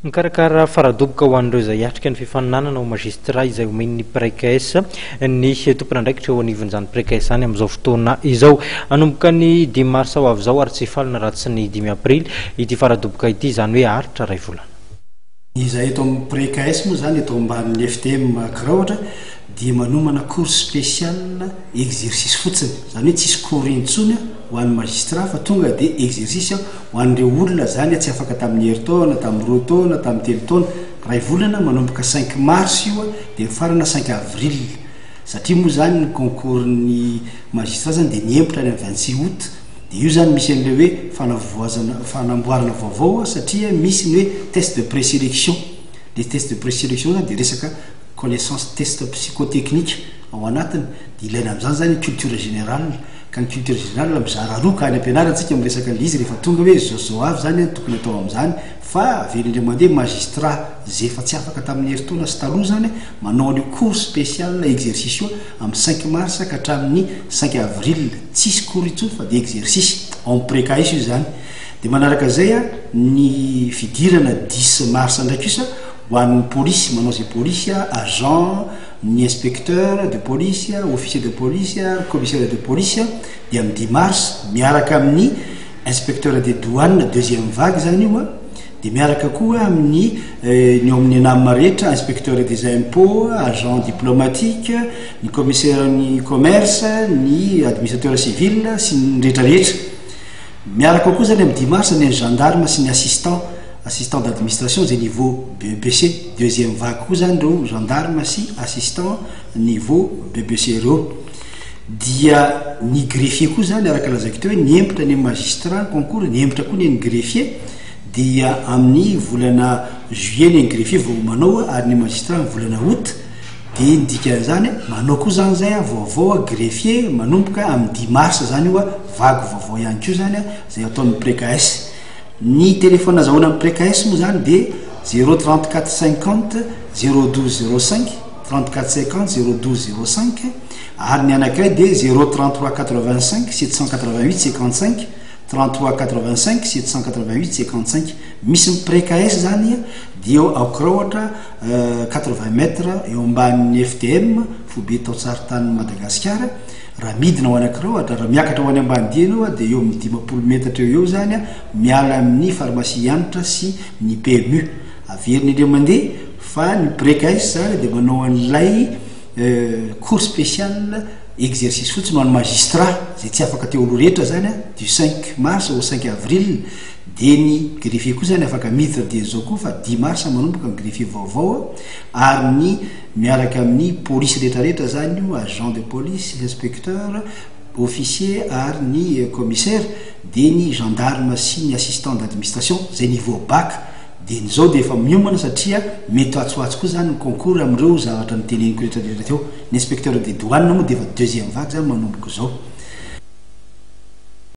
Mikarakara faradoboka ho an'ireo izay atrika ny fifaninanana ho magistrat izay omen'ny PRECAS ny tompona andraikitra ho anivon'izany PRECAS izany amin'izao fotoana izao. Hanomboka ny 10 mars ho avy izao ary tsy falina raha tsy ny 5 aprily ity faradoboka ity, izany hoe aritra ray volana. Izay eto amin'ny PRECAS moa zany eto ambanin'ny FTM Kraotra dia manomana cours spécial exercice fotsiny, zany hoe tsisy cours intsony ho an'ny magistrat fa tonga dia exercice ho an'ireo olona zany tsy afaka tamin'ny herintaona, tamin'ny roa taona, tamin'ny telo taona. Ray volana manomboka 5 mars io dia farana 5 avril, satria moa zany ny concours ny magistrat zany dia niempotra any amin'ny 26 août. Dia io zany misy an'ilay hoe fanamboarana vaovao satria misy ny hoe test de présélection. Les tests de présélection zany dia resaka connaissance test psychotechnique ao anatiny, dia ilaina amin'izany zany culture générale. Ka ny culture générale mizara roa ka any ampianarantsika miresaka an'izy rehefa tonga hoe zao avy zany tokony atao amin'izany, fa avelindreo mandeha magistrat zay efa tsy afaka tamin'ny herintaona sy taloha zany manao an'io cours spécial exercice io amin'ny 5 mars ka hatramin'ny 5 avril. Tsisy cours intsony fa dia exercice en PRECAS io zany. Dia manaraka izay ny fidirana 10 mars ndraiky isa ho an'ny polisy, manao zay polisy agent, ny inspecteur de police, officier de police, commissaire de police, dia amin'ny 10 mars miaraka amin'ny inspecteur des douanes deuxième vague zany io dia miaraka koa amin'ny ny amin'ny nama rehetra, inspecteur des impôts, agent diplomatique, ny commissaire ny commerce, ny administrateur civil sy ny rehetrarehetra. Miaraka koa zany amin'ny 10 mars ny gendarme sy ny assistant d'administration zay niveau BBC deuxième vague koa zany reo gendarme sy assistant niveau BBC reo. Dia ny greffier koa zany araka lazaiko teo hoe niempotra ny magistrat concours, niempotra koa ny greffier. Dia amin'ny volana juillet ny greffier vao manao ary ny magistrat ny volana août. Dia ny dikan'izany manao koa zany zay vaovao greffier manomboka amin'ny 10 mars zany io vague vaovao ihany koa zany zay ataon'ny PRECAS. Ny téléphone azahoana amin'ny PRECAS moa zany dia 034 50 012 05 34 50 012 05, ary ny anankiray dia 033 85 788 55 33 85 788 55. Misy ny PRECAS zany dia aokra ohatra 80 mètres eo ambanin'ny FTM Fobe Taotsaritanin'ny Madagasikara. Raha midina ho anankiray ohatra, raha miakatra ho any ambanidiana dia eo amin'ny 50 metatra eo zany miala amin'ny pharmacie anitra sy ny PMU. Averin'ireo mandeha fa ny PRECAS zany dia manao an'ilay cours spécial exercice fotsiny ho an'ny magistrat zay tsy afaka teo aloha rehetra zany du 5 mars au 5 avril. Dia ny greffier koa zany afaka miditra dia zao koa fa 10 mars manomboka ny greffier vaovao, ary ny miaraka amin'ny polisy rehetrarehetra zany io, agent de police, inspecteur, officier ary ny commissaire, dia ny gendarme sy ny assistant d'administration zay niveau bac. Dia nyzao dia efa miomana satria mety atsoatso koa zany ny concours amin'ireo zavatra ny teneniko rehetrarehetra teo. Ny inspecteur des douanes moa dia efa deuxième vague zany manomboka zao.